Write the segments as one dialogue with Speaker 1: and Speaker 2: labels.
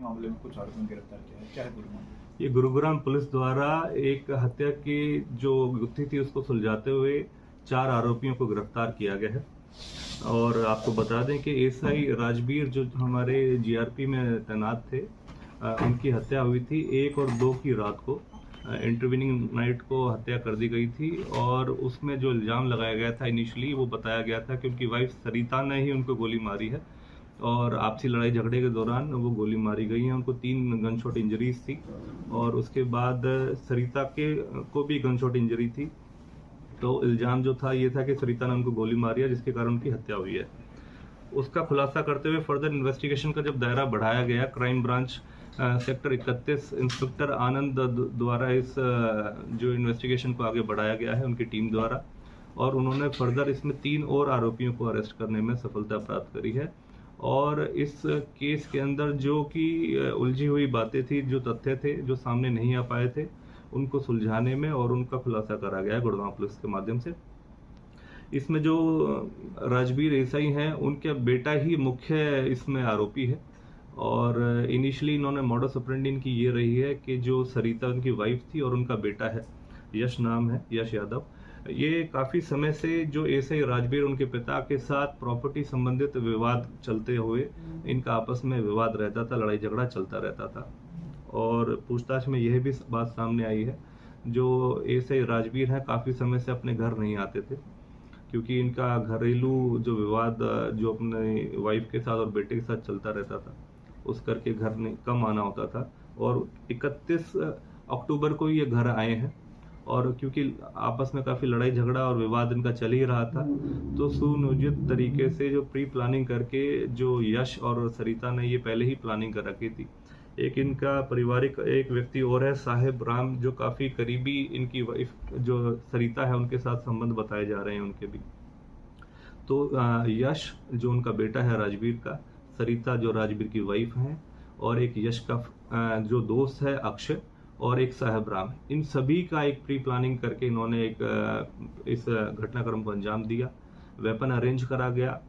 Speaker 1: के मामले में कुछ आरोपियों को गिरफ्तार किया है, क्या है पूरी मामला?
Speaker 2: ये गुरुग्राम पुलिस द्वारा एक हत्या की जो गुत्थी थी उसको सुलझाते हुए 4 आरोपियों को गिरफ्तार किया गया है। और आपको बता दें कि एसआई राजवीर जो हमारे जीआरपी में तैनात थे, उनकी हत्या हुई थी 1 और 2 की रात को। इंटरवीनिंग नाइट को हत्या कर दी गई थी और उसमें जो इल्ज़ाम लगाया गया था इनिशियली वो बताया गया था कि उनकी वाइफ सरिता ने ही उनको गोली मारी है और आपसी लड़ाई झगड़े के दौरान वो गोली मारी गई है। उनको 3 गन शॉट इंजरीज थी और उसके बाद सरिता को भी गन शॉट इंजरी थी। तो इल्ज़ाम जो था ये था कि सरिता ने उनको गोली मारी है जिसके कारण उनकी हत्या हुई है। उसका खुलासा करते हुए फर्दर इन्वेस्टिगेशन का जब दायरा बढ़ाया गया, क्राइम ब्रांच सेक्टर 31 इंस्पेक्टर आनंद द्वारा इस जो इन्वेस्टिगेशन को आगे बढ़ाया गया है उनकी टीम द्वारा, और उन्होंने फर्दर इसमें 3 और आरोपियों को अरेस्ट करने में सफलता प्राप्त करी है। और इस केस के अंदर जो कि उलझी हुई बातें थी, जो तथ्य थे जो सामने नहीं आ पाए थे, उनको सुलझाने में और उनका खुलासा करा गया है गुड़गांव पुलिस के माध्यम से। इसमें जो राजवीर एसआई हैं उनका बेटा ही मुख्य इसमें आरोपी है और इनिशियली इन्होंने मॉडस ऑपरेंडी इनकी ये रही है कि जो सरिता उनकी वाइफ थी और उनका बेटा है, यश नाम है, यश यादव, ये काफ़ी समय से जो एसआई राजवीर उनके पिता के साथ प्रॉपर्टी संबंधित विवाद चलते हुए इनका आपस में विवाद रहता था, लड़ाई झगड़ा चलता रहता था। और पूछताछ में यह भी बात सामने आई है, जो एसआई राजवीर हैं काफ़ी समय से अपने घर नहीं आते थे क्योंकि इनका घरेलू जो विवाद जो अपने वाइफ के साथ और बेटे के साथ चलता रहता था, उस करके घर में कम आना होता था। और 31 अक्टूबर को ये घर आए हैं और क्योंकि आपस में काफ़ी लड़ाई झगड़ा और विवाद इनका चल ही रहा था, तो सुनियोजित तरीके से जो प्री प्लानिंग करके जो यश और सरिता ने ये पहले ही प्लानिंग कर रखी थी। एक इनका पारिवारिक एक व्यक्ति और है साहिब राम, जो काफ़ी करीबी इनकी वाइफ जो सरिता है उनके साथ संबंध बताए जा रहे हैं उनके भी। तो यश जो उनका बेटा है राजवीर का, सरिता जो राजवीर की वाइफ हैं, और एक यश का जो दोस्त है अक्षय, और एक साहिब राम, इन सभी का एक प्री प्लानिंग करके इन्होंने एक इस घटनाक्रम को अंजाम दिया। वेपन अरेंज करा गया।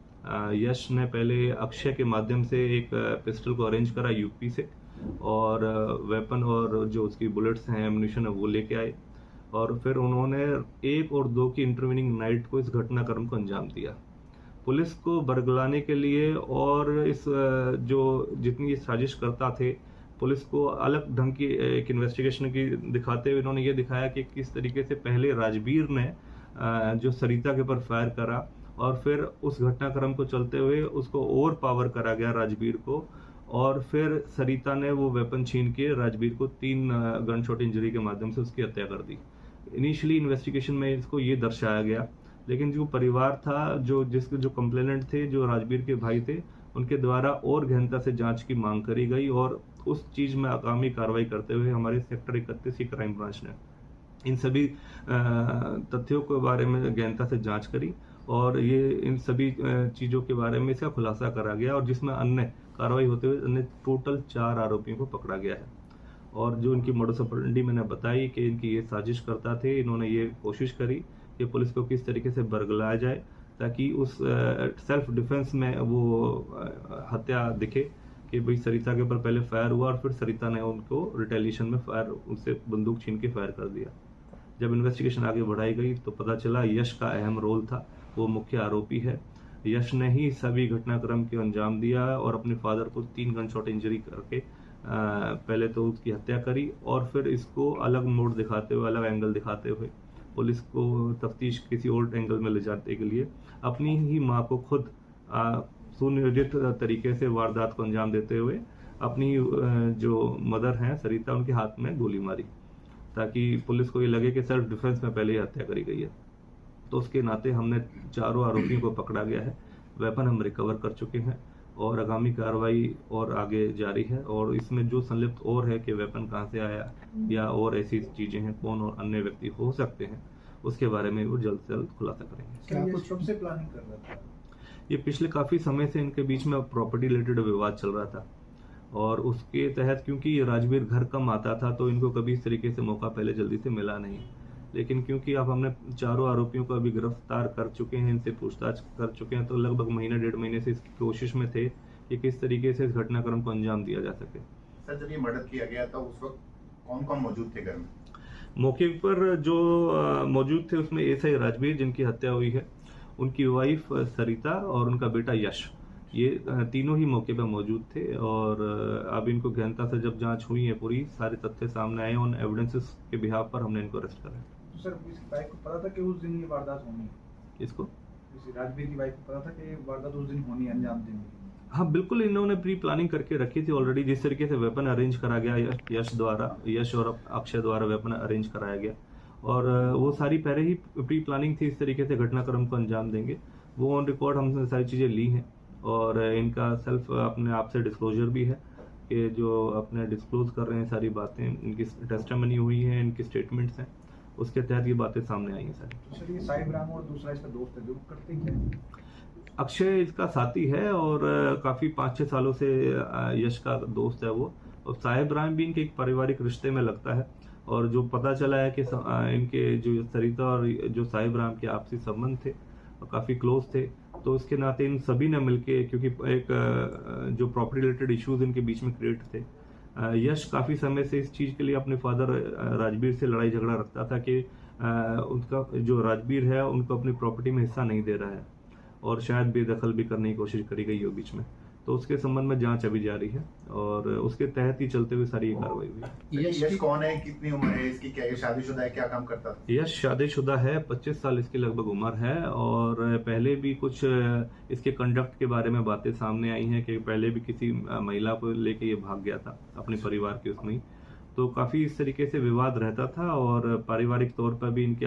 Speaker 2: यश ने पहले अक्षय के माध्यम से एक पिस्टल को अरेंज करा यूपी से, और वेपन और जो उसकी बुलेट्स हैं, एम्यूनिशन है, वो लेके आए और फिर उन्होंने 1 और 2 की इंटरवीनिंग नाइट को इस घटनाक्रम को अंजाम दिया। पुलिस को बरगलाने के लिए और इस जो जितनी साजिश करता थे, पुलिस को अलग ढंग की एक इन्वेस्टिगेशन की दिखाते हुए इन्होंने ये दिखाया कि किस तरीके से पहले राजवीर ने जो सरिता के ऊपर फायर करा और फिर उस घटनाक्रम को चलते हुए उसको ओवर पावर करा गया राजवीर को, और फिर सरिता ने वो वेपन छीन के राजवीर को 3 गन शॉट इंजरी के माध्यम से उसकी हत्या कर दी। इनिशियली इन्वेस्टिगेशन में इसको ये दर्शाया गया, लेकिन जो परिवार था, जो कंप्लेनेंट थे, जो राजवीर के भाई थे, उनके द्वारा और गहनता से जांच की मांग करी गई और उस चीज में आगामी कार्रवाई करते हुए हमारे सेक्टर 31 की क्राइम ब्रांच ने इन सभी तथ्यों के बारे में गहनता से जांच करी और ये इन सभी चीज़ों के बारे में इसका खुलासा करा गया, और जिसमें अन्य कार्रवाई होते हुए अन्य टोटल 4 आरोपियों को पकड़ा गया है। और जो इनकी मोडस ऑपरेंडी मैंने बताई कि इनकी ये साजिश करता थे, इन्होंने ये कोशिश करी कि पुलिस को किस तरीके से बरगलाया जाए ताकि उस सेल्फ डिफेंस में वो हत्या दिखे कि भाई सरिता के ऊपर पहले फायर हुआ और फिर सरिता ने उनको रिटेलिएशन में फायर, उनसे बंदूक छीन के फायर कर दिया। जब इन्वेस्टिगेशन आगे बढ़ाई गई तो पता चला यश का अहम रोल था, वो मुख्य आरोपी है। यश ने ही सभी घटनाक्रम के अंजाम दिया और अपने फादर को 3 गन शॉट इंजरी करके पहले तो उसकी हत्या करी और फिर इसको अलग मोड दिखाते हुए, अलग एंगल दिखाते हुए पुलिस को तफ्तीश किसी और एंगल में ले जाने के लिए अपनी ही माँ को खुद सुनियोजित तरीके से वारदात को अंजाम देते हुए अपनी जो मदर हैं सरिता, उनके हाथ में गोली मारी ताकि पुलिस को ये लगे कि सेल्फ डिफेंस में पहले ही हत्या करी गई है। तो उसके नाते हमने 4 आरोपियों को पकड़ा गया है, वेपन हम रिकवर कर चुके हैं और आगामी कार्रवाई और आगे जारी है। और इसमें जो संलिप्त और है कि वेपन कहाँ से आया या और ऐसी चीजें हैं, कौन और अन्य व्यक्ति हो सकते हैं, उसके बारे में वो जल्द से जल्द खुलासा करेंगे।
Speaker 1: क्या कुछ कब से प्लानिंग कर रहा था?
Speaker 2: ये पिछले काफी समय से इनके बीच में प्रॉपर्टी रिलेटेड विवाद चल रहा था और उसके तहत क्योंकि राजवीर घर कम आता था तो इनको कभी इस तरीके से मौका पहले जल्दी से मिला नहीं। लेकिन क्योंकि अब हमने 4 आरोपियों को अभी गिरफ्तार कर चुके हैं, इनसे पूछताछ कर चुके हैं, तो लगभग महीना 1.5 महीने से इसकी कोशिश में थे कि किस तरीके से इस घटनाक्रम को अंजाम दिया जा सके।
Speaker 3: सर जब ये मर्डर किया गया था उस वक्त कौन कौन मौजूद थे घर में?
Speaker 2: मौके पर जो मौजूद थे उसमें एसआई राजवीर जिनकी हत्या हुई है, उनकी वाइफ सरिता और उनका बेटा यश, ये तीनों ही मौके पर मौजूद थे। और अब इनको गहनता से जब जांच हुई है पूरी, सारे तथ्य सामने आए, उन एविडेंसेस के बिहाफ पर हमने इनको अरेस्ट करा है।
Speaker 1: तो सर इस वाइफ को पता था कि उस दिन ये वारदात होनी है?
Speaker 2: इसको
Speaker 1: इस राजवीर की वाइफ को पता था कि ये वारदात उस दिन होनी है, अंजाम देंगे?
Speaker 2: हाँ बिल्कुल, इन्होंने प्री प्लानिंग करके रखी थी ऑलरेडी। जिस तरीके से वेपन अरेंज करा गया यश और अक्षय द्वारा वेपन अरेंज कराया गया, और वो सारी पहले ही प्री प्लानिंग थी, इस तरीके से घटनाक्रम को अंजाम देंगे। वो ऑन रिकॉर्ड हमने सारी चीज़ें ली हैं, और इनका सेल्फ अपने आप से डिस्क्लोजर भी है कि जो अपने डिस्क्लोज कर रहे हैं सारी बातें, इनकी टेस्टिमनी हुई है, इनकी स्टेटमेंट्स हैं, उसके तहत ये बातें सामने आई हैं सारी।
Speaker 1: तो सर ये साहिब राम और दूसरा इसका दोस्त है जो करते क्या?
Speaker 2: अक्षय इसका साथी है और काफी 5-6 सालों से यश का दोस्त है वो, और साहिब राम भी इनके एक पारिवारिक रिश्ते में लगता है। और जो पता चला है कि इनके जो सरिता और जो साहिब राम के आपसी संबंध थे और काफी क्लोज थे, तो उसके नाते इन सभी ने मिलके, क्योंकि एक जो प्रॉपर्टी रिलेटेड इश्यूज इनके बीच में क्रिएट थे, यश काफी समय से इस चीज के लिए अपने फादर राजवीर से लड़ाई झगड़ा रखता था कि उनका जो राजवीर है उनको अपनी प्रॉपर्टी में हिस्सा नहीं दे रहा है, और शायद बेदखल भी करने की कोशिश करी गई हो बीच में। तो उसके संबंध में जांच अभी जारी है, और उसके तहत ही चलते हुए सारी ये कार्रवाई हुई है।
Speaker 3: यश कौन है, कितनी उम्र है इसकी, क्या ये शादीशुदा है, क्या काम करता था?
Speaker 2: यश शादीशुदा है, 25 साल इसकी लगभग उम्र है, और पहले भी कुछ इसके कंडक्ट के बारे में बातें सामने आई हैं कि पहले भी किसी महिला को लेके ये भाग गया था अपने परिवार के उसमें ही। तो काफी इस तरीके से विवाद रहता था, और पारिवारिक तौर पर भी इनके